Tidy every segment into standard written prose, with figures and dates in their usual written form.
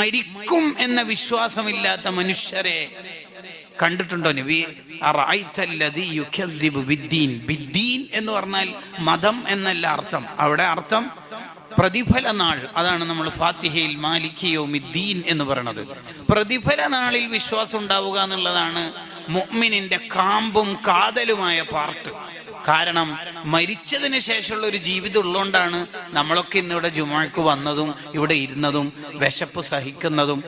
മരിക്കും എന്ന വിശ്വാസമില്ലാത്ത മനുഷ്യരെ കണ്ടിട്ടുണ്ടോ നബി? അറഅയ്തല്ലദീ യുകദ്ദിബു ബിദ്ദീൻ. ബിദ്ദീൻ എന്ന് പറഞ്ഞാൽ മതം എന്നല്ല അർത്ഥം. അവിടെ അർത്ഥം പ്രതിഫല നാൾ. അതാണ് നമ്മൾ ഫാത്തിഹയിൽ മാലികി യൗമിദ്ദീൻ എന്ന് പറയുന്നത്. പ്രതിഫല നാളിൽ വിശ്വാസം ഉണ്ടാവുക എന്നുള്ളതാണ് മുഅ്മിനിന്റെ കാമ്പും കാതലുമായ പാർട്ട്. കാരണം മരിച്ചതിന് ശേഷമുള്ള ഒരു ജീവിതം ഉള്ളതുകൊണ്ടാണ് നമ്മളൊക്കെ ഇന്നിവിടെ ജുമുഅക്ക് വന്നതും ഇവിടെ ഇരുന്നതും വിശപ്പ് സഹിക്കുന്നതും.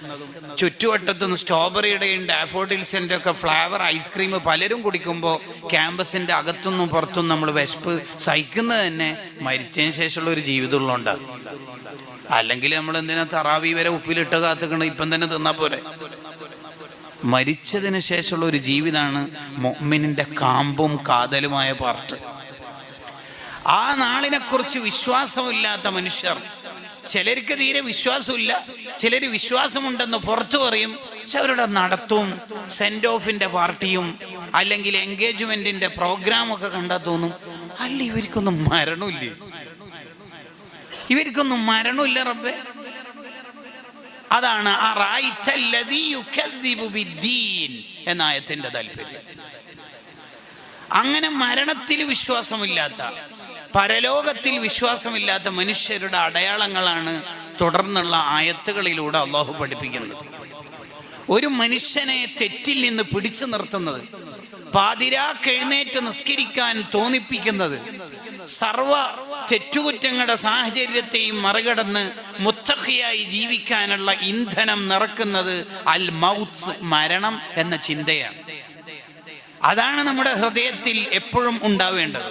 ചുറ്റുവട്ടത്തുനിന്ന് സ്ട്രോബെറിയുടെയും ഡാഫോഡിൽസിൻ്റെ ഒക്കെ ഫ്ലേവർ ഐസ്ക്രീം പലരും കുടിക്കുമ്പോൾ ക്യാമ്പസിൻ്റെ അകത്തുനിന്നും പുറത്തുനിന്നും നമ്മൾ വിശപ്പ് സഹിക്കുന്നത് തന്നെ മരിച്ചതിന് ശേഷമുള്ള ഒരു ജീവിതം ഉള്ളതുകൊണ്ടാണ്. അല്ലെങ്കിൽ നമ്മൾ എന്തിനാ തറാവി വരെ ഉപ്പിലിട്ട് കാത്തുക്കണം, ഇപ്പം തന്നെ തിന്നാൽ പോരെ. മരിച്ചതിന് ശേഷമുള്ള ഒരു ജീവിതമാണ് മുഅ്മിനിന്റെ കാമ്പും കാതലുമായ പാർട്ട്. ആ നാളിനെ കുറിച്ച് വിശ്വാസമില്ലാത്ത മനുഷ്യർ, ചിലർക്ക് തീരെ വിശ്വാസമില്ല, ചിലർ വിശ്വാസമുണ്ടെന്ന് പുറത്തു പറയും. പക്ഷെ അവരുടെ നടത്തവും സെൻഡ് ഓഫിന്റെ പാർട്ടിയും അല്ലെങ്കിൽ എൻഗേജ്മെന്റിന്റെ പ്രോഗ്രാമൊക്കെ കണ്ടാൽ തോന്നും, അല്ല ഇവർക്കൊന്നും മരണമില്ലേ, ഇവർക്കൊന്നും മരണമില്ല റബ്ബേ. അതാണ് എന്ന ആയത്തിന്റെ താല്പര്യം. അങ്ങനെ മരണത്തിൽ വിശ്വാസമില്ലാത്ത, പരലോകത്തിൽ വിശ്വാസമില്ലാത്ത മനുഷ്യരുടെ അടയാളങ്ങളാണ് തുടർന്നുള്ള ആയത്തുകളിലൂടെ അള്ളാഹു പഠിപ്പിക്കുന്നത്. ഒരു മനുഷ്യനെ തെറ്റിൽ നിന്ന് പിടിച്ചു നിർത്തുന്നത്, പാതിരാക്ക് എഴുന്നേറ്റ് നിസ്കരിക്കാൻ തോന്നിപ്പിക്കുന്നത്, സർവ തെറ്റുകുറ്റങ്ങളുടെ സാഹചര്യത്തെയും മറികടന്ന് മുത്തഖിയായി ജീവിക്കാനുള്ള ഇന്ധനം നിറക്കുന്നത് അൽ മൗത്ത്, മരണം എന്ന ചിന്തയാണ്. അതാണ് നമ്മുടെ ഹൃദയത്തിൽ എപ്പോഴും ഉണ്ടാവേണ്ടത്.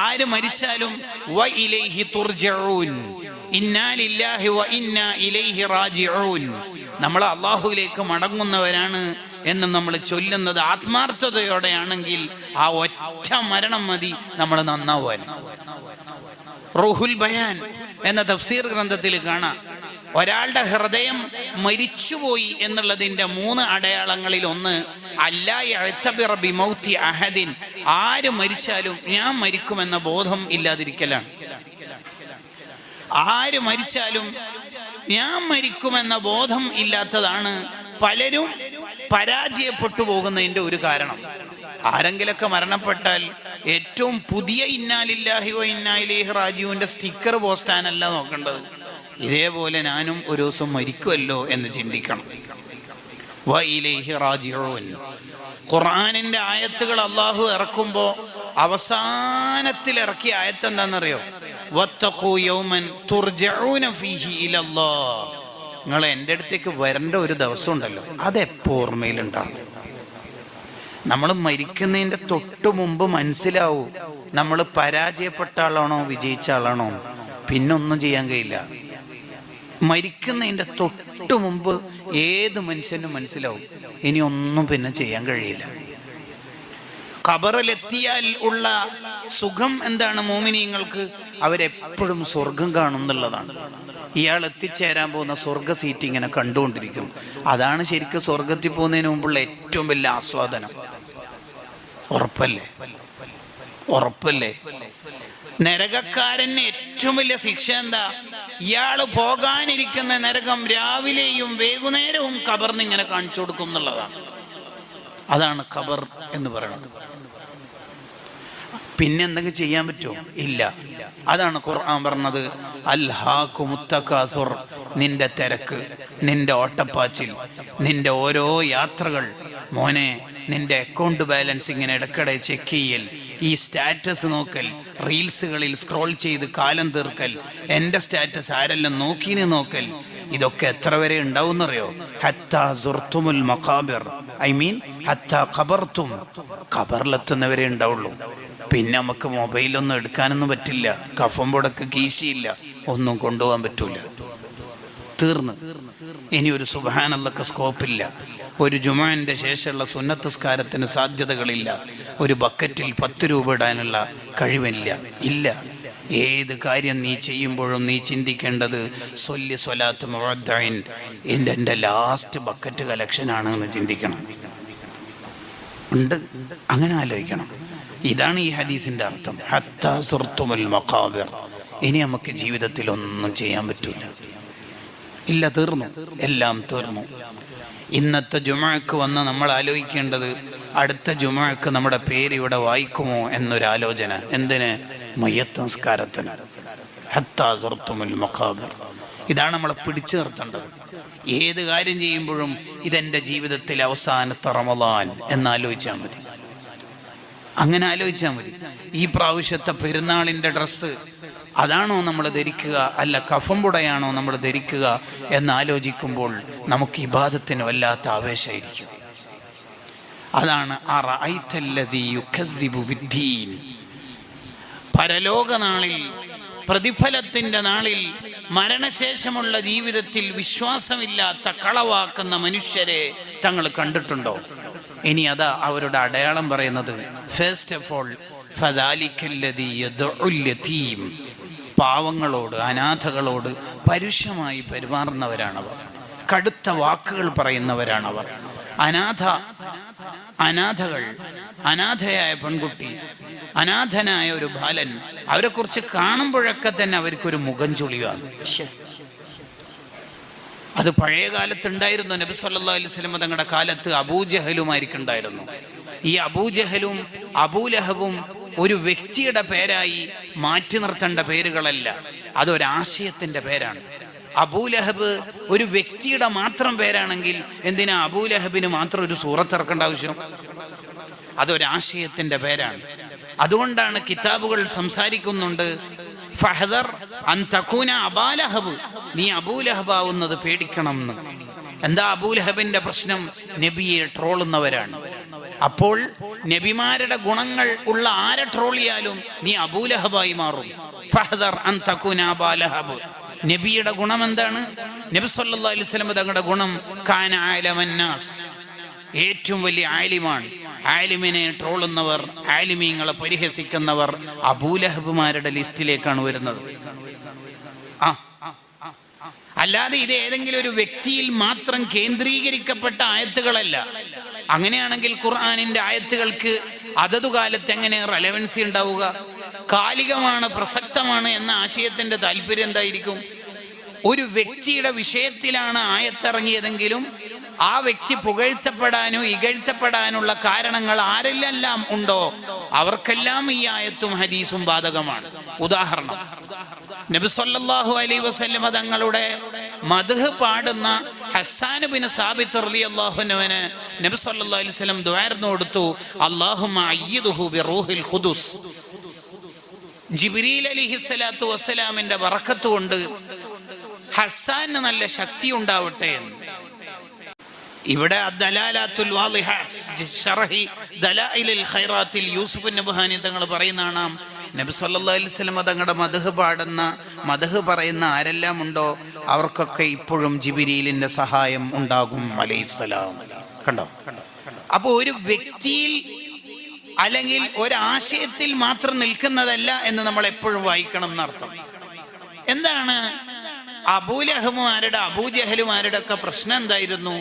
ആര് മരിച്ചാലും വ ഇലൈഹി തുർജഊൻ, ഇന്നാ ലില്ലാഹി വ ഇന്നാ ഇലൈഹി റാജിഊൻ, നമ്മൾ അല്ലാഹുവിലേക്ക് മടങ്ങുന്നവരാണ് എന്ന് നമ്മൾ ചൊല്ലുന്നത് ആത്മാർത്ഥതയോടെയാണെങ്കിൽ ആ ഒറ്റ മരണം മതി നമ്മൾ നന്നാവാൻ. റൂഹുൽ ബയാൻ എന്ന തഫ്സീർ ഗ്രന്ഥത്തിൽ കാണാം, ഒരാളുടെ ഹൃദയം മരിച്ചുപോയി എന്നുള്ളതിൻ്റെ 3 അടയാളങ്ങളിൽ ഒന്ന് അല്ലാ യഅ്തബിറ ബിമൗതി അഹദിൻ, ആര് മരിച്ചാലും ഞാൻ മരിക്കുമെന്ന ബോധം ഇല്ലാതിരിക്കലാണ്. ആര് മരിച്ചാലും ഞാൻ മരിക്കുമെന്ന ബോധം ഇല്ലാത്തതാണ് പലരും പരാജയപ്പെട്ടു പോകുന്നതിൻ്റെ ഒരു കാരണം. ആരെങ്കിലൊക്കെ മരണപ്പെട്ടാൽ ഏറ്റവും പുതിയ ഇന്നാ ലില്ലാഹി വ ഇന്നാ ഇലൈഹി റാജിഊന്റെ സ്റ്റിക്കർ പോസ്റ്റാനല്ല നോക്കേണ്ടത്, ഇതേപോലെ ഞാനും ഒരു ദിവസം മരിക്കുമല്ലോ എന്ന് ചിന്തിക്കണം. വ ഇലൈഹി റാജിഊൻ. ഖുർആനിന്റെ ആയത്തുകൾ അള്ളാഹു ഇറക്കുമ്പോൾ അവസാനത്തിൽ ഇറക്കിയ ആയത്ത് എന്താണെന്നറിയോ? വത്തഖൂ യൗമൻ തുർജഊന ഫീഹി ഇലല്ലാഹ്. നിങ്ങൾ എൻ്റെ അടുത്തേക്ക് വരേണ്ട ഒരു ദിവസം ഉണ്ടല്ലോ, അതെപ്പോ ഓർമ്മയിലുണ്ടാവും. നമ്മൾ മരിക്കുന്നതിൻ്റെ തൊട്ട് മുമ്പ് മനസ്സിലാവും നമ്മൾ പരാജയപ്പെട്ട ആളാണോ വിജയിച്ച ആളാണോ. പിന്നൊന്നും ചെയ്യാൻ കഴിയില്ല. മരിക്കുന്നതിൻ്റെ തൊട്ട് മുമ്പ് ഏത് മനുഷ്യനും മനസ്സിലാവും ഇനി ഒന്നും പിന്നെ ചെയ്യാൻ കഴിയില്ല. ഖബറിലെത്തിയാൽ ഉള്ള സുഖം എന്താണ്? മോമിനീങ്ങൾക്ക് അവരെപ്പോഴും സ്വർഗം കാണുന്നുള്ളതാണ്. ഇയാൾ എത്തിച്ചേരാൻ പോകുന്ന സ്വർഗ സീറ്റ് ഇങ്ങനെ കണ്ടുകൊണ്ടിരിക്കും. അതാണ് ശരിക്കും സ്വർഗത്തിൽ പോകുന്നതിന് മുമ്പുള്ള ഏറ്റവും വലിയ ആസ്വാദനം. ഉറപ്പല്ലേ? ഉറപ്പല്ലേ? നരകക്കാരന് ഏറ്റവും വലിയ ശിക്ഷ എന്താ? ഇയാള് പോകാനിരിക്കുന്ന നരകം രാവിലെയും വൈകുന്നേരവും ഖബറിന് ഇങ്ങനെ കാണിച്ചു കൊടുക്കും എന്നുള്ളതാണ്. അതാണ് ഖബർ എന്ന് പറയുന്നത്. പിന്നെ എന്തെങ്കിലും ചെയ്യാൻ പറ്റുമോ? ഇല്ല. അതാണ് ഖുർആൻ പറഞ്ഞത് അൽഹാകുമുത് തകാസുർ. നിന്റെ തിരക്ക്, നിന്റെ ഓട്ടപ്പാച്ചിൽ, നിന്റെ ഓരോ യാത്രകൾ, മോനെ നിന്റെ അക്കൗണ്ട് ബാലൻസ് ഇങ്ങനെ ഇടയ്ക്കിടെ ചെക്ക് ചെയ്യൽ, ഈ സ്റ്റാറ്റസ് നോക്കൽ, റീൽസുകളിൽ സ്ക്രോൾ ചെയ്ത് കാലം തീർക്കൽ, എൻ്റെ സ്റ്റാറ്റസ് ആരെല്ലാം നോക്കീന്ന് നോക്കൽ, ഇതൊക്കെ എത്ര വരെ ഉണ്ടാവുന്നറിയോ? ഹത്താ സുർത്തുമുൽ മഖാബിർ, ഐ മീൻ ഹത്താ ഖബർത്തും, ഖബറിലെത്തുന്നവരെ ഉണ്ടാവുള്ളൂ. പിന്നെ നമുക്ക് മൊബൈലൊന്നും എടുക്കാനൊന്നും പറ്റില്ല, കഫംബോടൊക്കെ കീശിയില്ല, ഒന്നും കൊണ്ടുപോകാൻ പറ്റൂല. തീർന്ന്. ഇനി ഒരു സുബ്ഹാനല്ലാഹ് സ്കോപ്പില്ല, ഒരു ജുമുഅന്റെ ശേഷമുള്ള സുന്നത്ത് നിസ്കാരത്തിന് സാധ്യതകളില്ല, ഒരു ബക്കറ്റിൽ 10 രൂപ ഇടാനുള്ള കഴിവില്ല. ഇല്ല. ഏത് കാര്യം നീ ചെയ്യുമ്പോഴും നീ ചിന്തിക്കേണ്ടത് സ്വല്ലി സ്വലാത്ത് മുഅദ്ദഇൻ, എൻ്റെ ലാസ്റ്റ് ബക്കറ്റ് കളക്ഷനാണ് എന്ന് ചിന്തിക്കണം. ഉണ്ട്, അങ്ങനെ ആലോചിക്കണം. ഇതാണ് ഈ ഹദീസിന്റെ അർത്ഥം. ഹത്താ സുർത്തുമുൽ മഖാബിർ. ഇനി നമുക്ക് ജീവിതത്തിൽ ഒന്നും ചെയ്യാൻ പറ്റൂല. ഇല്ല, തീർന്നു, എല്ലാം തീർന്നു. ഇന്നത്തെ ജുമുഅക്ക് വന്ന് നമ്മൾ ആലോചിക്കേണ്ടത് അടുത്ത ജുമുഅക്ക് നമ്മുടെ പേര് ഇവിടെ വായിക്കുമോ എന്നൊരാലോചന. എന്തിന്? മയ്യത്ത് നിസ്കാരത്തിന്. ഹത്താ സുർത്തുമുൽ മഖാബിർ. ഇതാണ് നമ്മളെ പിടിച്ചു നിർത്തേണ്ടത്. ഏത് കാര്യം ചെയ്യുമ്പോഴും ഇതെൻ്റെ ജീവിതത്തിലെ അവസാനത്തെ റമളാൻ എന്നാലോചിച്ചാൽ മതി. അങ്ങനെ ആലോചിച്ചാൽ മതി. ഈ പ്രാവശ്യത്തെ പെരുന്നാളിൻ്റെ ഡ്രസ്സ് അതാണോ നമ്മൾ ധരിക്കുക, അല്ല കഫംപുടയാണോ നമ്മൾ ധരിക്കുക എന്നാലോചിക്കുമ്പോൾ നമുക്ക് ഇബാദത്തിന് വല്ലാത്ത ആവേശമായിരിക്കും. അതാണ് പരലോക നാളിൽ, പ്രതിഫലത്തിൻ്റെ നാളിൽ, മരണശേഷമുള്ള ജീവിതത്തിൽ വിശ്വാസമില്ലാത്ത കളവാക്കുന്ന മനുഷ്യരെ തങ്ങൾ കണ്ടിട്ടുണ്ടോ? ഇനി അതാ അവരുടെ അടയാളം പറയുന്നത്. ഫസ്റ്റ് ഓഫ് ഓൾ പാവങ്ങളോട്, അനാഥകളോട് പരുഷമായി പെരുമാറുന്നവരാണവർ. കടുത്ത വാക്കുകൾ പറയുന്നവരാണവർ. അനാഥകൾ, അനാഥയായ പെൺകുട്ടി, അനാഥനായ ഒരു ബാലൻ, അവരെക്കുറിച്ച് കാണുമ്പോഴൊക്കെ തന്നെ അവർക്കൊരു മുഖം ചുളിവാണ്. അത് പഴയ കാലത്തുണ്ടായിരുന്നു. നബി സല്ലല്ലാഹു അലൈഹി വസല്ലം തങ്ങളുടെ കാലത്ത് അബൂജഹലുമായിരിക്കുണ്ടായിരുന്നു. ഈ അബൂജഹലും അബൂലഹബും ഒരു വ്യക്തിയുടെ പേരായി മാറ്റി നിർത്തേണ്ട പേരുകളല്ല, അതൊരാശയത്തിൻ്റെ പേരാണ്. അബൂലഹബ് ഒരു വ്യക്തിയുടെ മാത്രം പേരാണെങ്കിൽ എന്തിനാ അബൂലഹബിന് മാത്രം ഒരു സൂറത്ത് ഇറക്കേണ്ട ആവശ്യം? അതൊരാശയത്തിൻ്റെ പേരാണ്. അതുകൊണ്ടാണ് കിതാബുകൾ സംസാരിക്കുന്നുണ്ട്, ഫഹദർ അൻ തകൂന അബാലഹബ്, നീ അബൂലഹബാവുന്നത് പേടിക്കണം എന്ന്. എന്താ അബൂലഹബിന്റെ പ്രശ്നം? നബിയെ ട്രോളുന്നവരാണ്. അപ്പോൾ നബിമാരുടെ ഗുണങ്ങൾ ഉള്ള ആരെ ട്രോളിയാലും നീ അബൂലഹബായി മാറും. ഫഹദർ അൻ തകൂന അബാലഹബ്. നബിയുടെ ഗുണം എന്താണ്? നബി സല്ലല്ലാഹു അലൈഹി വസല്ലം തങ്ങളുടെ ഗുണം കാന ആലമന്നാസ്, ഏറ്റവും വലിയ ആലിമാണ്. ആലിമിനെ ട്രോളുന്നവർ, ആലിമീങ്ങളെ പരിഹസിക്കുന്നവർ അബൂലഹബുമാരുടെ ലിസ്റ്റിലേക്കാണ് വരുന്നത്. അല്ലാതെ ഇത് ഏതെങ്കിലും ഒരു വ്യക്തിയിൽ മാത്രം കേന്ദ്രീകരിക്കപ്പെട്ട ആയത്തുകളല്ല. അങ്ങനെയാണെങ്കിൽ ഖുർആനിന്റെ ആയത്തുകൾക്ക് അതതു കാലത്ത് എങ്ങനെ റെലവൻസി ഉണ്ടാവുക? കാലികമാണ്, പ്രസക്തമാണ് എന്ന ആശയത്തിന്റെ താല്പര്യം എന്തായിരിക്കും? ഒരു വ്യക്തിയുടെ വിഷയത്തിലാണ് ആയത്തിറങ്ങിയതെങ്കിലും ആ വ്യക്തി പുകഴ്ത്തപ്പെടാനോ ഇകഴ്ത്തപ്പെടാനുള്ള കാരണങ്ങൾ ആരെല്ലാം ഉണ്ടോ അവർക്കെല്ലാം ഈ ആയത്തും ഹദീസും ബാധകമാണ്. ഉദാഹരണം, നബി സല്ലല്ലാഹു അലൈഹി വസല്ലം തങ്ങളുടെ മദ്ഹ് പാടുന്ന ഹസ്സാൻ ബിൻ സാബിത്ത് റളിയല്ലാഹു അൻഹുവിന് നബി സല്ലല്ലാഹു അലൈഹി വസല്ലം ദുആർന്നു കൊടുത്തു, അല്ലാഹുമ്മ അയ്യിദുഹു ബിറൂഹിൽ ഖുദുസ്. ജിബ്രീൽ അലൈഹിസ്സലാത്തു വസ്സലാമിന്റെ ബറക്കത്ത് കൊണ്ട് ഹസ്സാന് നല്ല ശക്തി ഉണ്ടാവട്ടെ എന്ന്. ഇവിടെ ദലാലാത്തുൽ വാളിഹാത്ത് ശറഹി ദലായിലുൽ ഖൈറാത്തിൽ യൂസുഫ് നബ്ഹാനി തങ്ങൾ പറയുന്നതാണ്, നബി സല്ലല്ലാഹു അലൈഹി വസല്ലം തങ്ങളുടെ മദ്ഹ് പറയുന്ന ആരെല്ലാം ഉണ്ടോ അവർക്കൊക്കെ ഇപ്പോഴും ജിബ്രീലിന്റെ സഹായം ഉണ്ടാകും അലൈഹിസ്സലാം. കണ്ടോ? അപ്പോൾ ഒരു വ്യക്തിയിൽ അല്ലെങ്കിൽ ഒരാശയത്തിൽ മാത്രം നിൽക്കുന്നതല്ല എന്ന് നമ്മൾ എപ്പോഴും വായിക്കണം എന്നർത്ഥം. എന്താണ് അബൂലഹബുമാരുടെ അബൂജഹലുമാരുടെ ഒക്കെ പ്രശ്നം എന്തായിരുന്നു?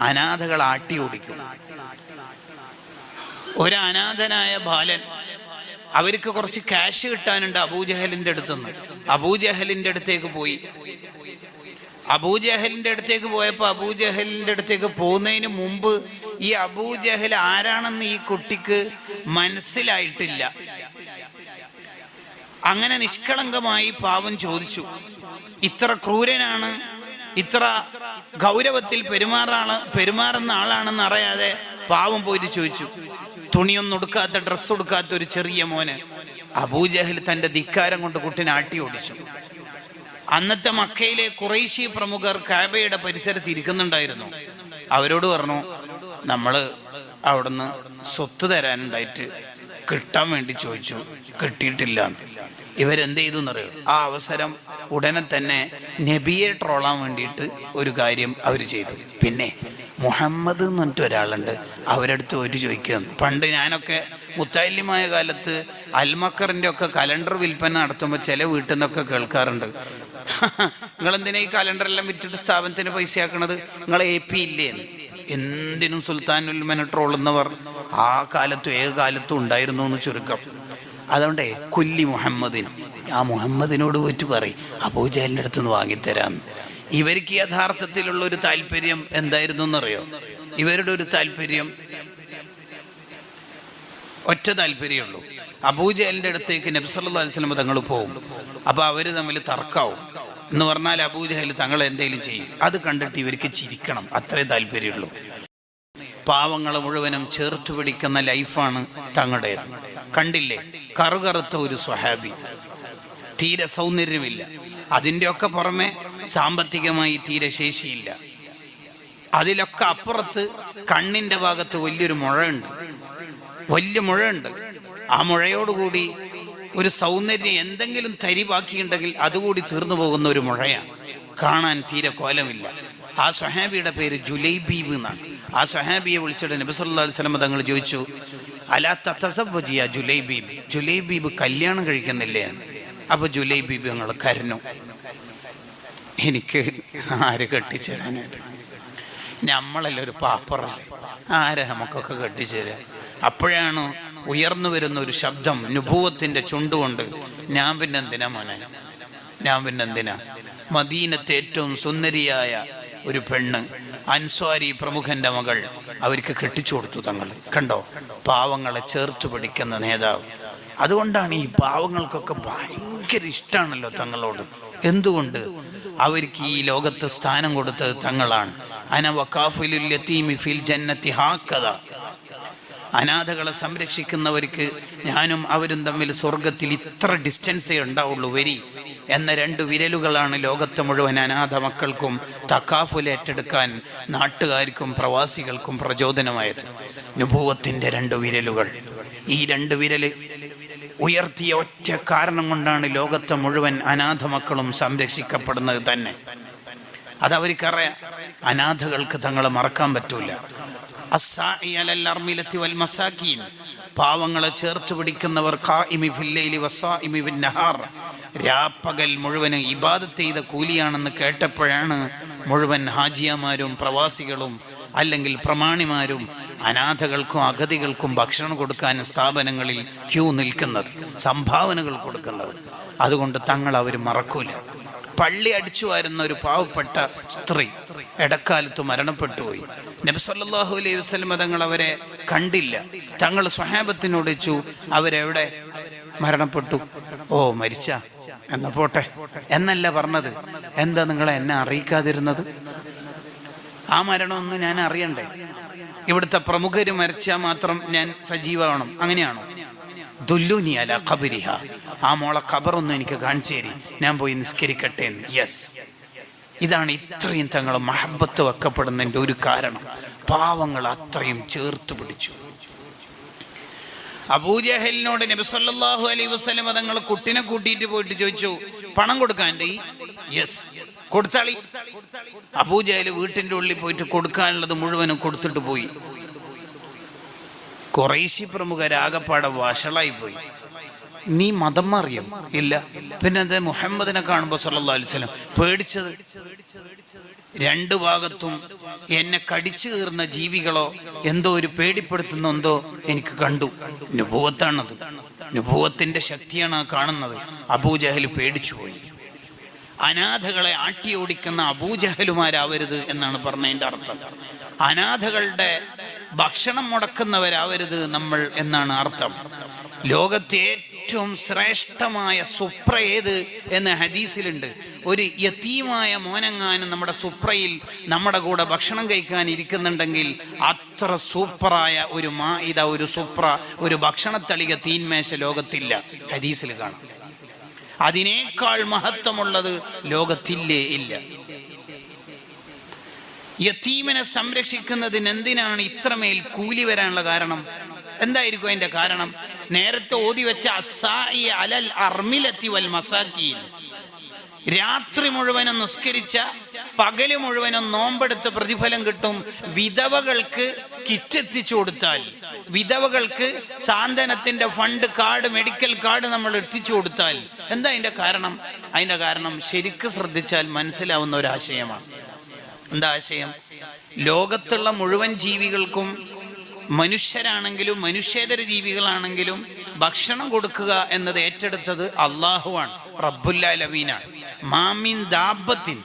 അനാഥകൾ ആട്ടി ഓടിക്കും. ഒരു അനാഥനായ ബാലൻ, അവർക്ക് കുറച്ച് ക്യാഷ് കിട്ടാനുണ്ട് അബൂജഹലിന്റെ അടുത്തുനിന്ന്. അബൂജഹലിന്റെ അടുത്തേക്ക് പോയി. അബൂജഹലിന്റെ അടുത്തേക്ക് പോയപ്പോൾ അബൂജഹലിന്റെ അടുത്തേക്ക് പോകുന്നതിന് മുമ്പ് ഈ അബൂജഹൽ ആരാണെന്ന് ഈ കുട്ടിക്ക് മനസ്സിലായിട്ടില്ല. അങ്ങനെ നിഷ്കളങ്കമായി പാവം ചോദിച്ചു. ഇത്ര ക്രൂരനാണ്, ഇത്ര ഗൗരവത്തിൽ പെരുമാറുന്ന ആളാണെന്ന് അറിയാതെ പാവം പോയിട്ട് ചോദിച്ചു. തുണിയൊന്നും ഉടുക്കാത്ത, ഡ്രസ്സ് ഉടുക്കാത്ത ഒരു ചെറിയ മോന്. അബൂജഹൽ തന്റെ ധിക്കാരം കൊണ്ട് കുട്ടിനെ ആട്ടി ഓടിച്ചു. അന്നത്തെ മക്കയിലെ ഖുറൈശി പ്രമുഖർ കഅബയുടെ പരിസരത്ത് ഇരിക്കുന്നുണ്ടായിരുന്നു. അവരോട് പറഞ്ഞു, നമ്മള് അവിടുന്ന് സ്വത്ത് തരാനുണ്ടായിട്ട് കിട്ടാൻ വേണ്ടി ചോദിച്ചു, കിട്ടിയിട്ടില്ല. ഇവരെന്ത് ചെയ്തു എന്നറിയോ? ആ അവസരം ഉടനെ തന്നെ നബിയെ ട്രോളാൻ വേണ്ടിയിട്ട് ഒരു കാര്യം അവർ ചെയ്തു. പിന്നെ മുഹമ്മദ് എന്ന് പറഞ്ഞിട്ട് ഒരാളുണ്ട്, അവരടുത്ത് ഒരു ചോദിക്കുക. പണ്ട് ഞാനൊക്കെ മുത്തല്ലിമായ കാലത്ത് അൽമക്കറിൻ്റെ ഒക്കെ കലണ്ടർ വിൽപ്പന നടത്തുമ്പോൾ ചില വീട്ടിൽ നിന്നൊക്കെ കേൾക്കാറുണ്ട്, നിങ്ങളെന്തിനാ ഈ കലണ്ടറെല്ലാം വിറ്റിട്ട് സ്ഥാപനത്തിന് പൈസ ആക്കണത്, നിങ്ങളെ AP ഇല്ലേ? എന്തിനും സുൽത്താനുൽമനെ ട്രോളുന്നവർ ആ കാലത്തും ഏത് കാലത്തും ഉണ്ടായിരുന്നു എന്ന് ചുരുക്കം. അതുകൊണ്ടേ കൊല്ലി മുഹമ്മദിൻ ആ മുഹമ്മദിനോട് പോയിട്ട് പറയും അബൂജഹലിൻ്റെ അടുത്ത് നിന്ന് വാങ്ങിത്തരാന്ന്. ഇവർക്ക് യഥാർത്ഥത്തിലുള്ള ഒരു താല്പര്യം എന്തായിരുന്നു എന്നറിയോ? ഇവരുടെ ഒരു താല്പര്യം, ഒറ്റ താല്പര്യമുള്ളൂ. അബൂജഹലിൻ്റെ അടുത്തേക്ക് നബി സല്ലല്ലാഹു അലൈഹി വസല്ലം തങ്ങൾ പോകും. അപ്പോൾ അവർ തമ്മിൽ തർക്കാവും എന്ന് പറഞ്ഞാൽ അബൂജഹൽ തങ്ങൾ എന്തെങ്കിലും ചെയ്യും. അത് കണ്ടിട്ട് ഇവർക്ക് ചിരിക്കണം, അത്രേ താല്പര്യമുള്ളൂ. പാവങ്ങളെ മുഴുവനും ചേർത്ത് പിടിക്കുന്ന ലൈഫാണ് തങ്ങളുടേത്. കണ്ടില്ലേ, കറുകറുത്ത ഒരു സ്വഹാബി, തീരെ സൗന്ദര്യമില്ല, അതിൻ്റെയൊക്കെ പുറമെ സാമ്പത്തികമായി തീരെ ശേഷിയില്ല. അതിലൊക്കെ അപ്പുറത്ത് കണ്ണിൻ്റെ ഭാഗത്ത് വലിയൊരു മുഴയുണ്ട്, വലിയ മുഴയുണ്ട്. ആ മുഴയോടുകൂടി ഒരു സൗന്ദര്യം, എന്തെങ്കിലും തരി ബാക്കിയുണ്ടെങ്കിൽ അതുകൂടി തീർന്നു പോകുന്ന ഒരു മുഴയാണ്. കാണാൻ തീരെ കോലമില്ല. ആ സ്വഹാബിയുടെ പേര് ജുലൈബീബ് എന്നാണ്. ആ സ്വഹാബിയെ വിളിച്ചിട്ട് നബി സല്ലല്ലാഹു അലൈഹി വസല്ലം തങ്ങൾ ചോദിച്ചു, അലാ തതസവ്വജിയ ജുലൈബീബ്, ജുലൈബീബ് കല്യാണം കഴിക്കുന്നില്ലേ? അപ്പോൾ ജുലൈബീബ് ഞങ്ങൾ കരഞ്ഞു, എനിക്ക് ആര് കെട്ടിച്ചേരാനായിട്ട്? നമ്മളല്ലേ ഒരു പാപ്പറല്ലേ, ആരെ നമുക്കൊക്കെ കെട്ടിച്ചേരാ? അപ്പോഴാണ് ഉയർന്നു വരുന്ന ഒരു ശബ്ദം നുബുവത്തിൻ്റെ ചുണ്ടുകൊണ്ട്, ഞാൻ പിന്നെന്തിനാ മോനെ, ഞാൻ പിന്നെന്തിനാ? മദീനത്തെ ഏറ്റവും സുന്ദരിയായ ഒരു പെണ്ണ്, അൻസ്വാരി പ്രമുഖന്റെ മകൾ, അവർക്ക് കെട്ടിച്ചു കൊടുത്തു തങ്ങൾ. കണ്ടോ, പാവങ്ങളെ ചേർത്ത് പിടിക്കുന്ന നേതാവ്. അതുകൊണ്ടാണ് ഈ പാവങ്ങൾക്കൊക്കെ ഭയങ്കര ഇഷ്ടമാണല്ലോ തങ്ങളോട്. എന്തുകൊണ്ട്? അവർക്ക് ഈ ലോകത്ത് സ്ഥാനം കൊടുത്തത് തങ്ങളാണ്. അന വകാഫിലുൽ യതീമി ഫിൽ ജന്നത്തി ഹാക്കദ. അനാഥകളെ സംരക്ഷിക്കുന്നവർക്ക് ഞാനും അവരും തമ്മിൽ സ്വർഗത്തിൽ ഇത്ര ഡിസ്റ്റൻസേ ഉണ്ടാവുള്ളൂ, വരി എന്ന 2 വിരലുകളാണ് ലോകത്തെ മുഴുവൻ അനാഥ മക്കൾക്കും തക്കാഫുൽ ഏറ്റെടുക്കാൻ നാട്ടുകാർക്കും പ്രവാസികൾക്കും പ്രചോദനമായത്. നുബുവത്തിൻ്റെ 2 വിരലുകൾ. ഈ 2 വിരൽ ഉയർത്തിയ ഒറ്റ കാരണം കൊണ്ടാണ് ലോകത്തെ മുഴുവൻ അനാഥ മക്കളും സംരക്ഷിക്കപ്പെടുന്നത് തന്നെ. അതവർക്കറിയാം. അനാഥകൾക്ക് തങ്ങളെ മറക്കാൻ പറ്റൂല. പാവങ്ങളെ ചേർത്ത് പിടിക്കുന്നവർ, രാപ്പകൽ മുഴുവൻ ഇബാദത്ത് ചെയ്ത കൂലിയാണെന്ന് കേട്ടപ്പോഴാണ് മുഴുവൻ ഹാജിയമാരും പ്രവാസികളും അല്ലെങ്കിൽ പ്രമാണിമാരും അനാഥകൾക്കും അഗതികൾക്കും ഭക്ഷണം കൊടുക്കാൻ സ്ഥാപനങ്ങളിൽ ക്യൂ നിൽക്കുന്നത്, സംഭാവനകൾ കൊടുക്കുന്നത്. അതുകൊണ്ട് തങ്ങൾ അവർ മറക്കൂല. പള്ളി അടിച്ചു വരുന്ന ഒരു പാവപ്പെട്ട സ്ത്രീ ഇടക്കാലത്ത് മരണപ്പെട്ടുപോയി. നബി സല്ലല്ലാഹു അലൈഹി വസല്ലം തങ്ങൾ അവരെ കണ്ടില്ല. തങ്ങൾ സ്വഹാബത്തിനോട് ചോദിച്ചു, അവരെവിടെ മരണപ്പെട്ടു? ഓ, മരിച്ച, എന്നാ പോട്ടെ എന്നല്ല പറഞ്ഞത്. എന്താ നിങ്ങളെ എന്നെ അറിയിക്കാതിരുന്നത്? ആ മരണമൊന്നും ഞാൻ അറിയണ്ടേ? ഇവിടുത്തെ പ്രമുഖര് മരിച്ചാൽ മാത്രം ഞാൻ സജീവമാവണം, അങ്ങനെയാണോ? ദുല്ലൂനി അലാ ഖബരിഹ, ആ മോളെ ഖബറൊന്നും എനിക്ക് കാണിച്ചു തരി, ഞാൻ പോയി നിസ്കരിക്കട്ടെ എന്ന്. യെസ്, ഇതാണ് ഇത്രയും തങ്ങൾ മഹബത്ത് വെക്കപ്പെടുന്നതിൻ്റെ ഒരു കാരണം. പാവങ്ങൾ അത്രയും ചേർത്ത് പിടിച്ചു. അബൂജഹലിനോട് നബി സല്ലല്ലാഹു അലൈഹി വസല്ലം തങ്ങൾ കുട്ടിനെ കൂട്ടിയിട്ട് പോയിട്ട് ചോദിച്ചു, പണം കൊടുക്കാൻ്റെ? യെസ്, കൊടുത്താളി. അബൂജഹൽ വീട്ടിൻ്റെ ഉള്ളിൽ പോയിട്ട് കൊടുക്കാനുള്ളത് മുഴുവനും കൊടുത്തിട്ട് പോയി. ഖുറൈശി പ്രമുഖരാകപ്പാടെ വഷളായി പോയി. നീ മതം മാറിയോ? ഇല്ല. പിന്നെ എന്താ മുഹമ്മദിനെ കാണുമ്പോൾ സല്ലല്ലാഹു അലൈഹി വസല്ലം പേടിച്ചത്? 2 ഭാഗത്തും എന്നെ കടിച്ചു കീറുന്ന ജീവികളോ എന്തോ ഒരു പേടിപ്പെടുത്തുന്ന എന്തോ എനിക്ക് കണ്ടു. നുബുവത്താണത്, നുബുവത്തിന്റെ ശക്തിയാണ് ആ കാണുന്നത്. അബൂജഹൽ പേടിച്ചു പോയി. അനാഥകളെ ആട്ടിയോടിക്കുന്ന അബൂജഹലുമാരാവരുത് എന്നാണ് പറഞ്ഞതിൻ്റെ അർത്ഥം. അനാഥകളുടെ ഭക്ഷണം മുടക്കുന്നവരാവരുത് നമ്മൾ എന്നാണ് അർത്ഥം. ലോകത്തെ ഏറ്റവും ശ്രേഷ്ഠമായ സുപ്ര ഏത് എന്ന് ഹദീസിലുണ്ട്. ഒരു യതീമായ മോനങ്ങാനും നമ്മുടെ സുപ്രയിൽ നമ്മുടെ കൂടെ ഭക്ഷണം കഴിക്കാൻ ഇരിക്കുന്നുണ്ടെങ്കിൽ അത്ര സൂപ്പറായ ഒരു മാഇദ, ഒരു സുപ്ര, ഒരു ഭക്ഷണത്തളിക തീന്മേശ ലോകത്തില്ല. ഹദീസിൽ കാണാം. അതിനേക്കാൾ മഹത്വമുള്ളത് ലോകത്തില്ലേ ഇല്ല. യതീമിനെ സംരക്ഷിക്കുന്നതിന് എന്തിനാണ് ഇത്രമേൽ കൂലി വരാനുള്ള കാരണം? എന്തായിരിക്കും അതിന്റെ കാരണം? നേരത്തെ ഓതി വെച്ച അസ്സായി അലൽ അർമിലത്തി വൽ മസാക്കീൻ, രാത്രി മുഴുവനും നിസ്കരിച്ച പകല് മുഴുവനും നോമ്പെടുത്ത് പ്രതിഫലം കിട്ടും. വിധവകൾക്ക് കിറ്റെത്തിച്ചു കൊടുത്താൽ, വിധവകൾക്ക് സാന്ത്വനത്തിന്റെ ഫണ്ട് കാർഡ്, മെഡിക്കൽ കാർഡ് നമ്മൾ എത്തിച്ചു കൊടുത്താൽ എന്താ അതിന്റെ കാരണം? അതിന്റെ കാരണം ശരിക്ക് ശ്രദ്ധിച്ചാൽ മനസ്സിലാവുന്ന ഒരാശയമാണ്. എന്താ ആശയം? ലോകത്തുള്ള മുഴുവൻ ജീവികൾക്കും മനുഷ്യരാണെങ്കിലും മനുഷ്യേതര ജീവികളാണെങ്കിലും ഭക്ഷണം കൊടുക്കുക എന്നത് ഏറ്റെടുത്തത് അള്ളാഹുവാണ്, റബ്ബുൽ ആലമീനാണ്. മാമിൻ ദാബത്തിൻ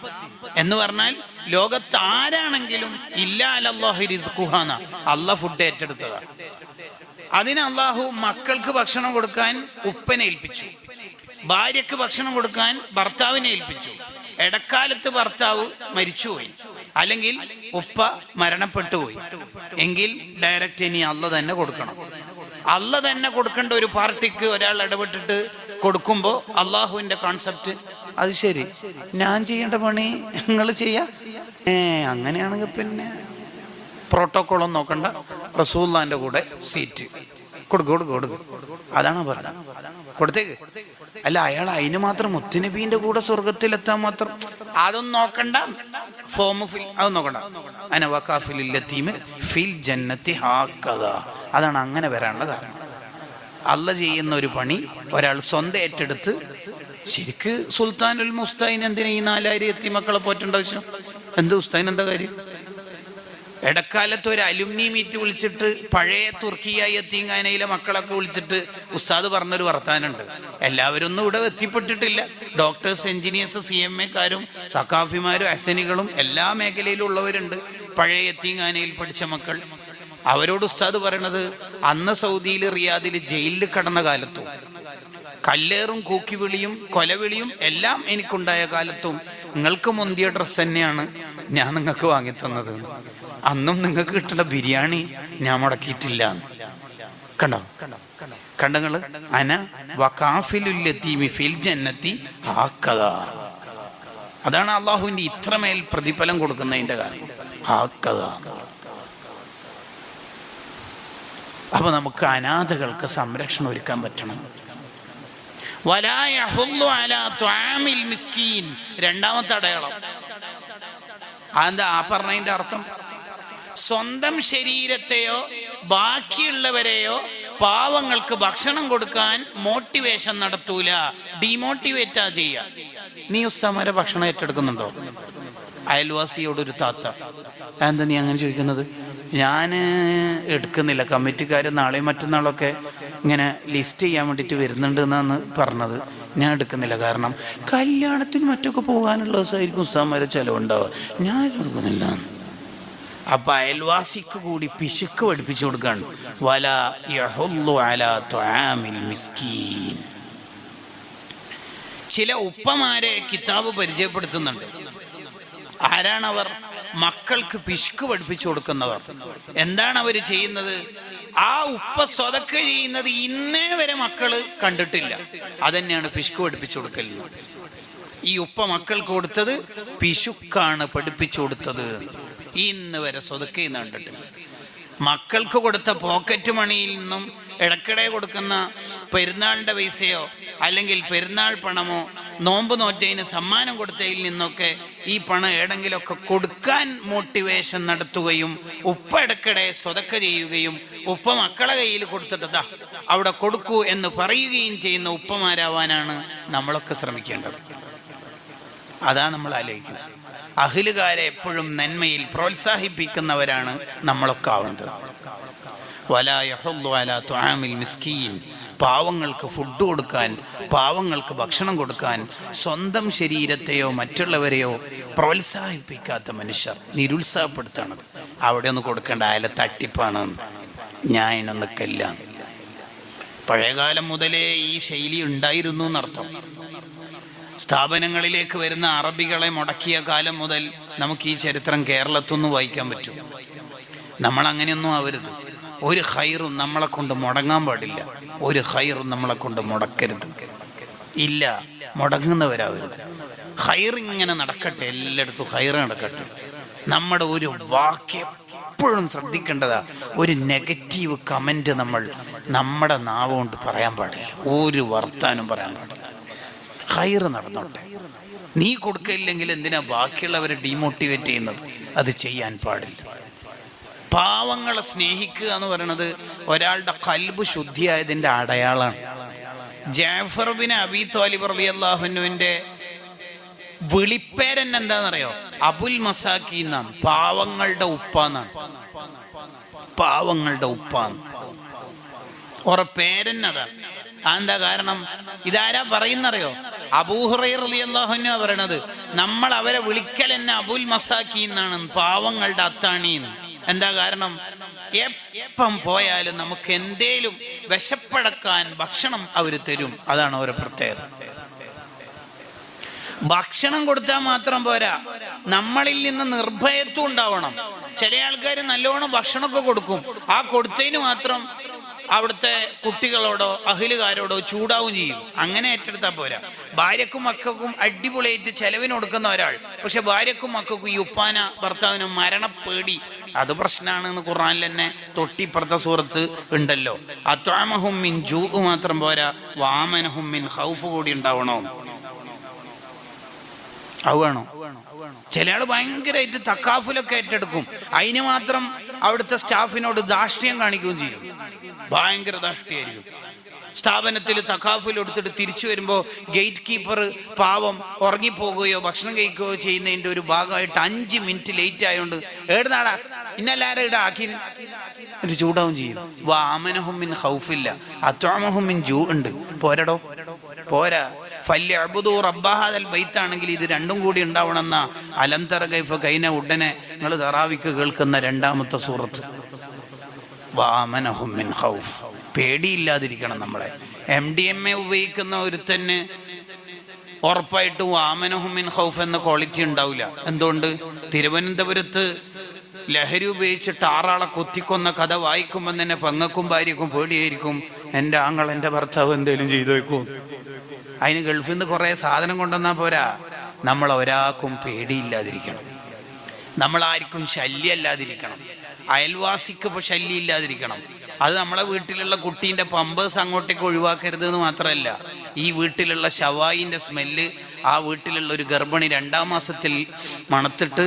എന്ന് പറഞ്ഞാൽ ലോകത്ത് ആരാണെങ്കിലും ഇല്ലാ അലല്ലാഹി റിസ്ഖുഹാന, അള്ളാഹ് ഫുഡ് ഏറ്റെടുത്തതാണ്. അതിന് അള്ളാഹു മക്കൾക്ക് ഭക്ഷണം കൊടുക്കാൻ ഉപ്പനെ ഏൽപ്പിച്ചു, ഭാര്യക്ക് ഭക്ഷണം കൊടുക്കാൻ ഭർത്താവിനെ ഏൽപ്പിച്ചു. ഇടക്കാലത്ത് ഭർത്താവ് മരിച്ചുപോയി, അല്ലെങ്കിൽ ഉപ്പ മരണപ്പെട്ടു പോയി എങ്കിൽ ഡയറക്റ്റ് ഇനി അള്ള തന്നെ കൊടുക്കണം. അള്ള തന്നെ കൊടുക്കേണ്ട ഒരു പാർട്ടിക്ക് ഒരാൾ ഇടപെട്ടിട്ട് കൊടുക്കുമ്പോൾ അള്ളാഹുവിൻ്റെ കോൺസെപ്റ്റ്, അത് ശരി ഞാൻ ചെയ്യേണ്ട പണി നിങ്ങൾ ചെയ്യാ, അങ്ങനെയാണെങ്കിൽ പിന്നെ പ്രോട്ടോക്കോളൊന്നും നോക്കണ്ട, റസൂലുള്ളാഹിന്റെ കൂടെ സീറ്റ് കൊടുക്ക്. അതാണ് പറഞ്ഞത്, കൊടുത്തേക്ക്. അല്ല അയാൾ അതിന് മാത്രം മുത്തുനബീന്റെ കൂടെ സ്വർഗത്തിലെത്താൻ മാത്രം അതൊന്നും നോക്കണ്ട, ഫോം അതൊന്നും നോക്കണ്ട. ഫിൽ ജന്നത്തി ഹാക്കദാ, അതാണ് അങ്ങനെ വരാനുള്ള കാരണം. അള്ള ചെയ്യുന്ന ഒരു പണി ഒരാൾ സ്വന്തം ഏറ്റെടുത്ത്. ശരിക്ക് സുൽത്താനുൽ മുസ്തൈൻ എന്തിനാ ഈ 4000 യത്തീമക്കളെ പോറ്റേണ്ട ആവശ്യം? എന്ത് ഉസ്താദിന് എന്താ കാര്യം? ഇടക്കാലത്ത് ഒരു അലുമിനി മീറ്റ് വിളിച്ചിട്ട് പഴയ തുർക്കിയ യത്തീംഖാനയിലെ മക്കളൊക്കെ വിളിച്ചിട്ട് ഉസ്താദ് പറഞ്ഞൊരു വർത്താനുണ്ട്. എല്ലാവരും ഒന്നും ഇവിടെ എത്തിപ്പെട്ടിട്ടില്ല. ഡോക്ടേഴ്സ്, എഞ്ചിനീയേഴ്സ്, CMA കാരും സക്കാഫിമാരും അഹ്സനികളും എല്ലാ മേഖലയിലും ഉള്ളവരുണ്ട്. പഴയ യത്തീംഖാനയിൽ പഠിച്ച മക്കൾ. അവരോട് ഉസ്താദ് പറയണത്, അന്ന് സൗദിയിൽ റിയാദിൽ ജയിലിൽ കടന്ന കാലത്തും കല്ലേറും കൂക്കിവിളിയും കൊലവിളിയും എല്ലാം എനിക്കുണ്ടായ കാലത്തും നിങ്ങൾക്ക് മുന്തിയ ഡ്രസ്സ് തന്നെയാണ് ഞാൻ നിങ്ങൾക്ക് വാങ്ങിത്തന്നത്. അന്നും നിങ്ങൾക്ക് കിട്ടുന്ന ബിരിയാണി ഞാൻ മുടക്കിയിട്ടില്ല. കണ്ടോ കണ്ടങ്ങള്? അന വകാഫിലുൽ യതീമി ഫിൽ ജന്നത്തി ഹാക്കദാ. അതാണ് അള്ളാഹുവിന്റെ ഇത്രമേൽ പ്രതിഫലം കൊടുക്കുന്നതിന്റെ കാര്യം, ഹാക്കദാ. അപ്പൊ നമുക്ക് അനാഥകൾക്ക് സംരക്ഷണം ഒരുക്കാൻ പറ്റണം. വലാ യഹുല്ലു അലാ തുആമിൽ മിസ്കീൻ, രണ്ടാമത്തെ അടയാളം. അതെന്താ ആ പറഞ്ഞതിന്റെ അർത്ഥം? സ്വന്തം ശരീരത്തെയോ ബാക്കിയുള്ളവരെയോ പാവങ്ങൾക്ക് ഭക്ഷണം കൊടുക്കാൻ മോട്ടിവേഷൻ നടത്തൂല, ഡിമോട്ടിവേറ്റാ ചെയ്യുക. നീ ഉസ്താമാരെ ഭക്ഷണം ഏറ്റെടുക്കുന്നുണ്ടോ? അയൽവാസിയോടൊരു താത്ത, എന്താ നീ അങ്ങനെ ചോദിക്കുന്നത്? ഞാൻ എടുക്കുന്നില്ല, കമ്മിറ്റിക്കാർ നാളെയും മറ്റന്നാളൊക്കെ ഇങ്ങനെ ലിസ്റ്റ് ചെയ്യാൻ വേണ്ടിയിട്ട് വരുന്നുണ്ട് എന്നാണ് പറഞ്ഞത്. ഞാൻ എടുക്കുന്നില്ല, കാരണം കല്യാണത്തിന് മറ്റൊക്കെ പോകാനുള്ള ദിവസമായിരിക്കും ഉസ്താമാരെ ചിലവുണ്ടാവുക, ഞാൻ എടുക്കുന്നില്ല. അപ്പൊ അയൽവാസിക്ക് കൂടി പിശുക്ക് പഠിപ്പിച്ചു കൊടുക്കാണ്. വലാ യഹുല്ലു അലാ തുആമിൽ മിസ്കീൻ. ചില ഉപ്പമാരെ കിതാബ് പരിചയപ്പെടുത്തുന്നുണ്ട്. ആരാണവർ? മക്കൾക്ക് പിശുക്ക് പഠിപ്പിച്ചു കൊടുക്കുന്നവർ. എന്താണ് അവർ ചെയ്യുന്നത്? ആ ഉപ്പ സ്വതക്ക ചെയ്യുന്നത് ഇന്നേ വരെ മക്കള് കണ്ടിട്ടില്ല. അതന്നെയാണ് പിശുക്ക് പഠിപ്പിച്ചു കൊടുക്കൽ. ഈ ഉപ്പ മക്കൾക്ക് കൊടുത്തത് പിശുക്കാണ് പഠിപ്പിച്ചു കൊടുത്തത്. ഇന്ന് വരെ സ്വതക്കയെന്ന് കണ്ടിട്ടില്ല. മക്കൾക്ക് കൊടുത്ത പോക്കറ്റ് മണിയിൽ നിന്നും ഇടയ്ക്കിടെ കൊടുക്കുന്ന പെരുന്നാളിൻ്റെ പൈസയോ അല്ലെങ്കിൽ പെരുന്നാൾ പണമോ നോമ്പ് നോറ്റതിന് സമ്മാനം കൊടുത്തതിൽ നിന്നൊക്കെ ഈ പണം ഏടെങ്കിലുമൊക്കെ കൊടുക്കാൻ മോട്ടിവേഷൻ നടത്തുകയും ഉപ്പ ഇടയ്ക്കിടെ സ്വതക്ക ചെയ്യുകയും ഉപ്പ മക്കളെ കയ്യിൽ കൊടുത്തിട്ടതാ അവിടെ കൊടുക്കൂ എന്ന് പറയുകയും ചെയ്യുന്ന ഉപ്പമാരാവാനാണ് നമ്മളൊക്കെ ശ്രമിക്കേണ്ടത്. അതാ നമ്മൾ ആലോചിക്കുന്നത്. അഹ്ലുകാരെ എപ്പോഴും നന്മയിൽ പ്രോത്സാഹിപ്പിക്കുന്നവരാണ് നമ്മളൊക്കെ ആവേണ്ടത്. വലാ യഹുല്ലു അലാ തുആമിൽ മിസ്കീൻ. പാവങ്ങൾക്ക് ഫുഡ് കൊടുക്കാൻ, പാവങ്ങൾക്ക് ഭക്ഷണം കൊടുക്കാൻ സ്വന്തം ശരീരത്തെയോ മറ്റുള്ളവരെയോ പ്രോത്സാഹിപ്പിക്കാത്ത മനുഷ്യർ, നിരുത്സാഹപ്പെടുത്തണത്. അവിടെ ഒന്ന് കൊടുക്കേണ്ട, അയാളെ തട്ടിപ്പാണ്, ഞാൻ എന്നൊക്കെല്ല. പഴയകാലം മുതലേ ഈ ശൈലി ഉണ്ടായിരുന്നു എന്നർത്ഥം. സ്ഥാപനങ്ങളിലേക്ക് വരുന്ന അറബികളെ മുടക്കിയ കാലം മുതൽ നമുക്ക് ഈ ചരിത്രം കേരളത്തൊന്നും വായിക്കാൻ പറ്റും. നമ്മൾ അങ്ങനെയൊന്നും ആവരുത്. ഒരു ഖൈറും നമ്മളെ കൊണ്ട് മുടങ്ങാൻ പാടില്ല. ഒരു ഖൈറും നമ്മളെ കൊണ്ട് മുടക്കരുത്. ഇല്ല, മുടങ്ങുന്നവരാവരുത്. ഖൈർ ഇങ്ങനെ നടക്കട്ടെ, എല്ലായിടത്തും ഖൈർ നടക്കട്ടെ. നമ്മുടെ ഒരു വാക്യം എപ്പോഴും ശ്രദ്ധിക്കേണ്ടതാ. ഒരു നെഗറ്റീവ് കമന്റ് നമ്മുടെ നാവ് കൊണ്ട് പറയാൻ പാടില്ല. ഒരു വർത്താനം പറയാൻ പാടില്ല. ഖൈർ നടന്നോട്ടെ. നീ കൊടുക്കില്ലെങ്കിൽ എന്തിനാ ബാക്കിയുള്ളവരെ ഡീമോട്ടിവേറ്റ് ചെയ്യുന്നത്? അത് ചെയ്യാൻ പാടില്ല. പാവങ്ങളെ സ്നേഹിക്കുക എന്ന് പറയുന്നത് ഒരാളുടെ ഖൽബ് ശുദ്ധിയായതിൻ്റെ അടയാളാണ്. ജാഫർ ബിൻ അബീ ത്വാലിബ് റളിയല്ലാഹു അൻഹുവിന്റെ വിളിപ്പേരൻ എന്താണെന്നറിയോ? അബുൽ മസാക്കീൻ എന്നാണ്, പാവങ്ങളുടെ ഉപ്പ എന്നാണ്. പാവങ്ങളുടെ ഉപ്പാന്ന്. പേരെന്നതാണ്. എന്താ കാരണം? ഇതാരാ പറയുന്നറിയോ? അബൂ ഹുറൈറ റളിയല്ലാഹു അൻഹു പറയണത്, നമ്മൾ അവരെ വിളിക്കൽ എന്നെ അബുൽ മസാക്കി എന്നാണ്, പാവങ്ങളുടെ അത്താണിന്ന്. എന്താ കാരണം? എപ്പം പോയാലും നമുക്ക് എന്തേലും വിശപ്പടക്കാൻ ഭക്ഷണം അവർ തരും. അതാണ് അവരുടെ പ്രത്യേകത. ഭക്ഷണം കൊടുത്താൽ മാത്രം പോരാ, നമ്മളിൽ നിന്ന് നിർഭയത്വം ഉണ്ടാവണം. ചില ആൾക്കാർ നല്ലോണം ഭക്ഷണമൊക്കെ കൊടുക്കും, ആ കൊടുത്തതിന് മാത്രം അവിടുത്തെ കുട്ടികളോടോ അഹിലുകാരോടോ ചൂടാവും ചെയ്യും. അങ്ങനെ ഏറ്റെടുത്താൽ പോരാ. ഭാര്യക്കും മക്കൾക്കും അടിപൊളിയായിട്ട് ചെലവിന് കൊടുക്കുന്ന ഒരാൾ, പക്ഷെ ഭാര്യക്കും മക്കൾക്കും ഈ ഉപ്പാന ഭർത്താവിനും മരണപ്പേടി, അത് പ്രശ്നമാണെന്ന് ഖുർആനിൽ തന്നെ തൊട്ടിപ്പുറത്തെ സൂറത്ത് ഉണ്ടല്ലോ. അത്അമഹും മിൻ ജൂ മാത്രം പോരാ, വആമനഹും മിൻ ഖൗഫ് കൂടി ഉണ്ടാവണോ? ആവണോ? ചില ആള് ഭയങ്കരമായിട്ട് തക്കാഫുലൊക്കെ ഏറ്റെടുക്കും, അതിന് മാത്രം അവിടുത്തെ സ്റ്റാഫിനോട് ധാർഷ്ട്യം കാണിക്കുകയും ചെയ്യും. ഭയങ്കര ധാർഷ്ട്യമായിരിക്കും. സ്ഥാപനത്തിൽ തക്കാഫുൽ എടുത്തിട്ട് തിരിച്ചു വരുമ്പോൾ ഗേറ്റ് കീപ്പർ പാവം ഉറങ്ങിപ്പോകുകയോ ഭക്ഷണം കഴിക്കുകയോ ചെയ്യുന്നതിൻ്റെ ഒരു ഭാഗമായിട്ട് 5 മിനിറ്റ് ലേറ്റ് ആയതുകൊണ്ട് ഏടുന്നാടാ ഇന്നല്ലാരെ ഇവിടെ ആക്കി ചൂടാവും ചെയ്യും. വആമനഹും മിൻ ഖൗഫില്ല, അത്അമഹും മിൻ ജൂ ഉണ്ട്. പോരടോ, പോരാ. ഫല്യഅബ്ദു റബ്ബ ഹാദൽ ബൈത്താണെങ്കിൽ ഇത് രണ്ടും കൂടി ഉണ്ടാവണമെന്ന അലം തറ കൈഫ കൈന ഉടനെ നിങ്ങൾ തറാവിക്ക് കേൾക്കുന്ന 2ാമത്തെ സൂറത്ത്. വആമനഹും മിൻ ഖൗഫ്, പേടിയില്ലാതിരിക്കണം. നമ്മളെ MDMA ഉപയോഗിക്കുന്ന ഒരുത്തന്നെ ഉറപ്പായിട്ടും വആമനഹും മിൻ ഖൗഫ് എന്ന ക്വാളിറ്റി ഉണ്ടാവില്ല. എന്തുകൊണ്ട്? തിരുവനന്തപുരത്ത് ലഹരി ഉപയോഗിച്ചിട്ട് 6 ആളെ കുത്തിക്കൊന്ന കഥ വായിക്കുമ്പോൾ തന്നെ പെങ്ങൾക്കും ഭാര്യക്കും പേടിയായിരിക്കും, എൻ്റെ ആങ്ങൾ എൻ്റെ ഭർത്താവ് എന്തേലും ചെയ്തു വെക്കും. അതിന് ഗൾഫിൽ നിന്ന് കുറേ സാധനം കൊണ്ടുവന്നാൽ പോരാ, നമ്മൾ ഒരാൾക്കും പേടിയില്ലാതിരിക്കണം, നമ്മളാർക്കും ശല്യമല്ലാതിരിക്കണം, അയൽവാസിക്ക് ഇപ്പോൾ ശല്യം ഇല്ലാതിരിക്കണം. അത് നമ്മളെ വീട്ടിലുള്ള കുട്ടീൻ്റെ പമ്പേഴ്സ് അങ്ങോട്ടേക്ക് ഒഴിവാക്കരുത് എന്ന് മാത്രമല്ല, ഈ വീട്ടിലുള്ള ഷവായിൻ്റെ സ്മെല്ല് ആ വീട്ടിലുള്ള ഒരു ഗർഭിണി 2ാം മാസത്തിൽ മണത്തിട്ട്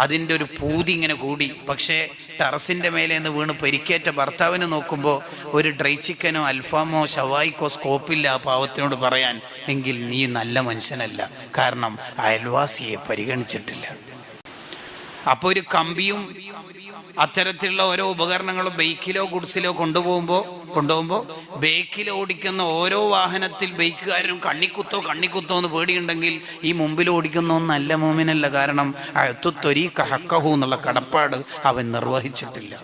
അതിൻ്റെ ഒരു പൂതി ഇങ്ങനെ കൂടി, പക്ഷേ ടെറസിൻ്റെ മേലെ നിന്ന് വീണ് പരിക്കേറ്റ ഭർത്താവിന് നോക്കുമ്പോൾ ഒരു ഡ്രൈ ചിക്കനോ അൽഫാമോ ഷവായിക്കോ സ്കോപ്പില്ല ആ പാവത്തിനോട് പറയാൻ. എങ്കിൽ നീ നല്ല മനുഷ്യനല്ല, കാരണം അയൽവാസിയെ പരിഗണിച്ചിട്ടില്ല. അപ്പോൾ ഒരു കമ്പിയും അത്തരത്തിലുള്ള ഓരോ ഉപകരണങ്ങളും ബൈക്കിലോ ഗുഡ്സിലോ കൊണ്ടുപോകുമ്പോൾ ബൈക്കിൽ ഓടിക്കുന്ന ഓരോ വാഹനത്തിൽ ബൈക്കുകാരനും കണ്ണിക്കുത്തോ എന്ന് പേടിയുണ്ടെങ്കിൽ ഈ മുമ്പിൽ ഓടിക്കുന്ന നല്ല മോമിനല്ല. കാരണം അയത്തുത്തൊരീക ഹഖഹു എന്നുള്ള കടപ്പാട് അവൻ നിർവഹിച്ചിട്ടില്ല.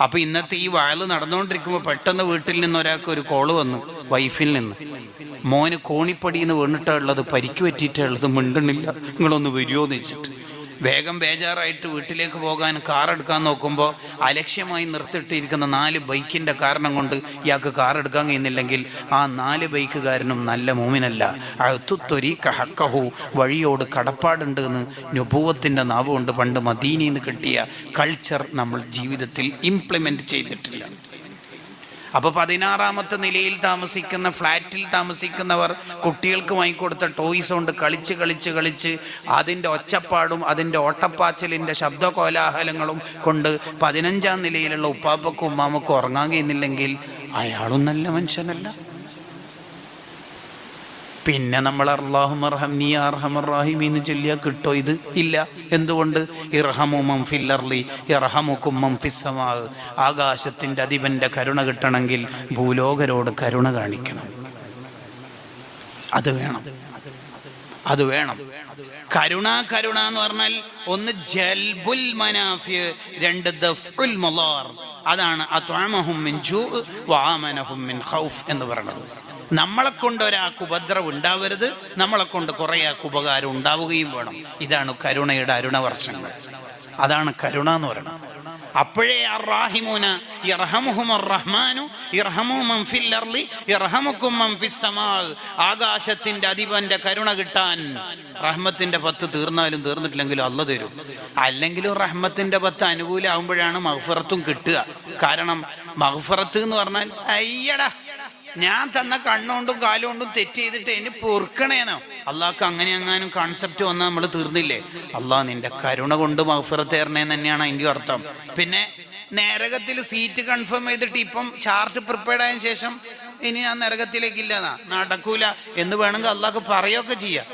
അപ്പോൾ ഇന്നത്തെ ഈ വയല് നടന്നുകൊണ്ടിരിക്കുമ്പോൾ പെട്ടെന്ന് വീട്ടിൽ നിന്ന് ഒരാൾക്ക് ഒരു കോള് വന്നു, വൈഫിൽ നിന്ന്, മോന് കോണിപ്പടിയിൽ നിന്ന് വീണിട്ടുള്ളത്, പരിക്ക് പറ്റിയിട്ടുള്ളത്, മിണ്ടണില്ല, നിങ്ങളൊന്ന് വരുമോ എന്ന് വെച്ചിട്ട് വേഗം ബേജാറായിട്ട് വീട്ടിലേക്ക് പോകാൻ കാർ എടുക്കാൻ നോക്കുമ്പോൾ അലക്ഷ്യമായി നിർത്തിയിട്ടിരിക്കുന്ന 4 ബൈക്കിൻ്റെ കാരണം കൊണ്ട് ഇയാൾക്ക് കാർ എടുക്കാൻ കഴിയുന്നില്ലെങ്കിൽ ആ 4 ബൈക്കുകാരനും നല്ല മൂമിനല്ല. അഅ്തുത്തൊരീക ഹഖഹു, വഴിയോട് കടപ്പാടുണ്ട് എന്ന് നുബുവത്തിൻ്റെ നാവ് കൊണ്ട് പണ്ട് മദീനയിൽ നിന്ന് കിട്ടിയ കൾച്ചർ നമ്മൾ ജീവിതത്തിൽ ഇംപ്ലിമെൻ്റ് ചെയ്തിട്ടില്ല. അപ്പോൾ 16ാമത്തെ നിലയിൽ താമസിക്കുന്ന ഫ്ലാറ്റിൽ താമസിക്കുന്നവർ കുട്ടികൾക്ക് വാങ്ങിക്കൊടുത്ത ടോയ്സ് കൊണ്ട് കളിച്ച് അതിൻ്റെ ഒച്ചപ്പാടും അതിൻ്റെ ഓട്ടപ്പാച്ചലിൻ്റെ ശബ്ദ കോലാഹലങ്ങളും കൊണ്ട് 15ാം നിലയിലുള്ള ഉപ്പാപ്പക്കും ഉമ്മാമക്കും ഉറങ്ങാൻ കഴിയുന്നില്ലെങ്കിൽ അയാളും നല്ല മനുഷ്യനല്ല. പിന്നെ നമ്മൾ അല്ലാഹുമ്മ അർഹംനി യാ അർഹമർ റഹീമീൻ ചൊല്ലിയാൽ കിട്ടോ? ഇത് ഇല്ല. എന്തുകൊണ്ട്? ഇർഹമു മൻ ഫിൽ അർളി യർഹമുകും മൻ ഫിസ് സമാ. ആകാശത്തിൻ്റെ അധിപൻ്റെ കരുണ കിട്ടണമെങ്കിൽ ഭൂലോകരോട് കരുണ കാണിക്കണം. അത് വേണം. കരുണ എന്ന് പറഞ്ഞാൽ ഒന്ന് ജൽബുൽ മനാഫി, 2 ദഫ്ഉൽ മളാർ. അതാണ് അത്അമഹും മിൻ ജൂ വആമനഹും മിൻ ഖൗഫ് എന്ന് പറയുന്നത്. നമ്മളെ കൊണ്ട് ഒരാൾക്ക് ഉപദ്രവം ഉണ്ടാവരുത്, നമ്മളെ കൊണ്ട് കുറേ ആൾക്ക് ഉപകാരം ഉണ്ടാവുകയും വേണം. ഇതാണ് കരുണയുടെ അരുണവർഷങ്ങൾ. അതാണ് കരുണ എന്ന് പറയുന്നത്. അപ്പോഴേ അർറാഹിമൂന യർഹമുഹുമുർ റഹ്മാനു യർഹമു മൻ ഫിൽ അർളി യർഹമുകും മൻ ഫിസ് സമാ. ആകാശത്തിൻ്റെ അധിപൻ്റെ കരുണ കിട്ടാൻ റഹ്മത്തിൻ്റെ 10 തീർന്നാലും തീർന്നിട്ടില്ലെങ്കിലും അള്ള തരും. അല്ലെങ്കിലും റഹ്മത്തിൻ്റെ 10 അനുകൂലമാകുമ്പോഴാണ് മഗ്ഫിറത്തും കിട്ടുക. കാരണം മഗ്ഫിറത്ത് എന്ന് പറഞ്ഞാൽ അയ്യടാ ഞാൻ തന്ന കണ്ണുകൊണ്ടും കാലുകൊണ്ടും തെറ്റ് ചെയ്തിട്ട് എന്നെ പൊറുക്കണേനോ. അള്ളാഹ്ക്ക് അങ്ങനെ കോൺസെപ്റ്റ് വന്നാൽ നമ്മൾ തീർന്നില്ലേ? അള്ളാഹ് നിന്റെ കരുണ കൊണ്ട് മഗ്ഫിറത്ത് തരണേന്ന് തന്നെയാണ് അതിൻ്റെ അർത്ഥം. പിന്നെ നരകത്തിൽ സീറ്റ് കൺഫേം ചെയ്തിട്ട് ഇപ്പം ചാർട്ട് പ്രിപ്പയർഡ് ആയതിനു ശേഷം ഇനി ഞാൻ നരകത്തിലേക്കില്ല നടക്കൂല എന്ന് വേണമെങ്കിൽ അള്ളാഹ്ക്ക് പറയുകയൊക്കെ ചെയ്യാം.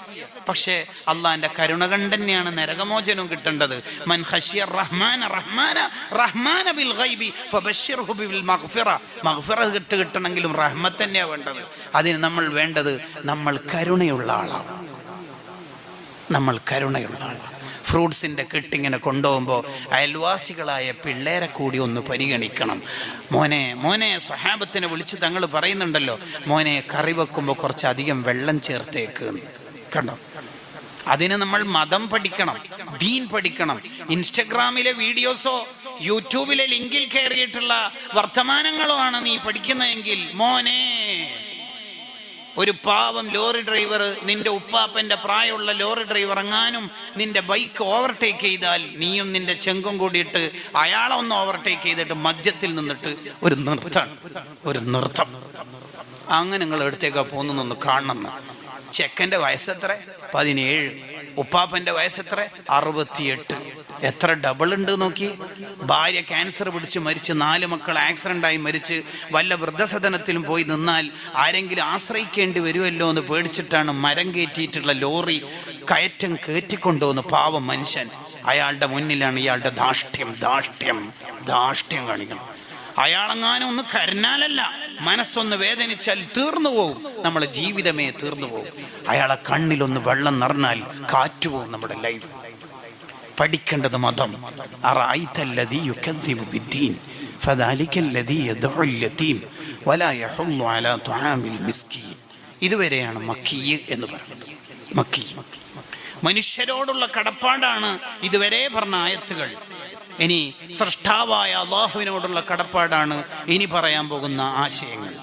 പക്ഷേ അള്ളാഹിന്റെ കരുണ കണ്ട് തന്നെയാണ് നരകമോചനം കിട്ടേണ്ടത്. മൻ ഖശിയ റഹ്മാന ബിൽ ഗൈബി ഫബശ്ശിർഹു ബിൽ മഗ്ഫിറ. മഗ്ഫിറ കിട്ടണമെങ്കിലും റഹ്മത്ത് തന്നെയാണ് വേണ്ടത്. അതിന് നമ്മൾ വേണ്ടത് നമ്മൾ കരുണയുള്ള ആളാണ്. നമ്മൾ കരുണയുള്ള ആളാണ്. ഫ്രൂട്ട്സിൻ്റെ കെട്ടിങ്ങനെ കൊണ്ടുപോകുമ്പോൾ അയൽവാസികളായ പിള്ളേരെ കൂടി ഒന്ന് പരിഗണിക്കണം. മോനെ സ്വഹാബത്തിനെ വിളിച്ച് തങ്ങൾ പറയുന്നുണ്ടല്ലോ, മോനെ കറി വെക്കുമ്പോൾ കുറച്ചധികം വെള്ളം ചേർത്തേക്ക്. കണ്ടോ? അതിന് നമ്മൾ മതം പഠിക്കണം, ദീൻ പഠിക്കണം. ഇൻസ്റ്റഗ്രാമിലെ വീഡിയോസോ യൂട്യൂബിലെ ലിങ്കിൽ കയറിയിട്ടുള്ള വർത്തമാനങ്ങളോ ആണ് നീ പഠിക്കുന്നതെങ്കിൽ മോനെ, ഒരു പാവം ലോറി ഡ്രൈവർ, നിന്റെ ഉപ്പാപ്പൻ്റെ പ്രായമുള്ള ലോറി ഡ്രൈവർ എങ്ങാനും നിന്റെ ബൈക്ക് ഓവർടേക്ക് ചെയ്താൽ നീയും നിന്റെ ചെങ്കും കൂടിയിട്ട് അയാളെ ഒന്ന് ഓവർടേക്ക് ചെയ്തിട്ട് മധ്യത്തിൽ നിന്നിട്ട് ഒരു നൃത്തം അങ്ങനെ നിങ്ങൾ എടുത്തേക്കാ പോകുന്നൊന്ന് കാണണമെന്ന്. ചെക്കൻ്റെ വയസ്സെത്ര? 17. ഉപ്പാപ്പൻ്റെ വയസ്സെത്ര? 68. എത്ര ഡബിൾ ഉണ്ട് നോക്കി. ഭാര്യ ക്യാൻസർ പിടിച്ച് മരിച്ച്, 4 മക്കൾ ആക്സിഡൻ്റായി മരിച്ച്, വല്ല വൃദ്ധസദനത്തിലും പോയി നിന്നാൽ ആരെങ്കിലും ആശ്രയിക്കേണ്ടി വരുമല്ലോ എന്ന് പേടിച്ചിട്ടാണ് മരം കയറ്റിയിട്ടുള്ള ലോറി കയറ്റം കയറ്റിക്കൊണ്ടുവന്ന് പാവം മനുഷ്യൻ. അയാളുടെ മുന്നിലാണ് ഇയാളുടെ ധാഷ്ട്യം കാണിക്കണം. അയാളെങ്ങാനും ഒന്ന് കരഞ്ഞാലല്ല, മനസ്സൊന്ന് വേദനിച്ചാൽ തീർന്നു പോകും, നമ്മളെ ജീവിതമേ തീർന്നു പോകും. അയാളെ കണ്ണിലൊന്ന് വെള്ളം നിറഞ്ഞാൽ കാറ്റുപോകും നമ്മുടെ ലൈഫ്. പഠിക്കേണ്ടത് മതം. അറഅയ്തല്ലദീ യുകദ്ദിബു ബിദ്ദീൻ ഫദാലികല്ലദീ യദ്ഉൽ യതീം വലാ യഹുല്ലു അലാ തുആമിൽ മിസ്കീൻ. ഇതുവരെയാണ് മക്കീ എന്ന് പറയുന്നത്. മക്കീ മനുഷ്യരോടുള്ള കടപ്പാടാണ് ഇതുവരെ പറഞ്ഞ ആയത്തുകൾ. ഇനി സൃഷ്ടാവായ അല്ലാഹുവിനോടുള്ള കടപ്പാടാണ് ഇനി പറയാൻ പോകുന്ന ആശയങ്ങൾ.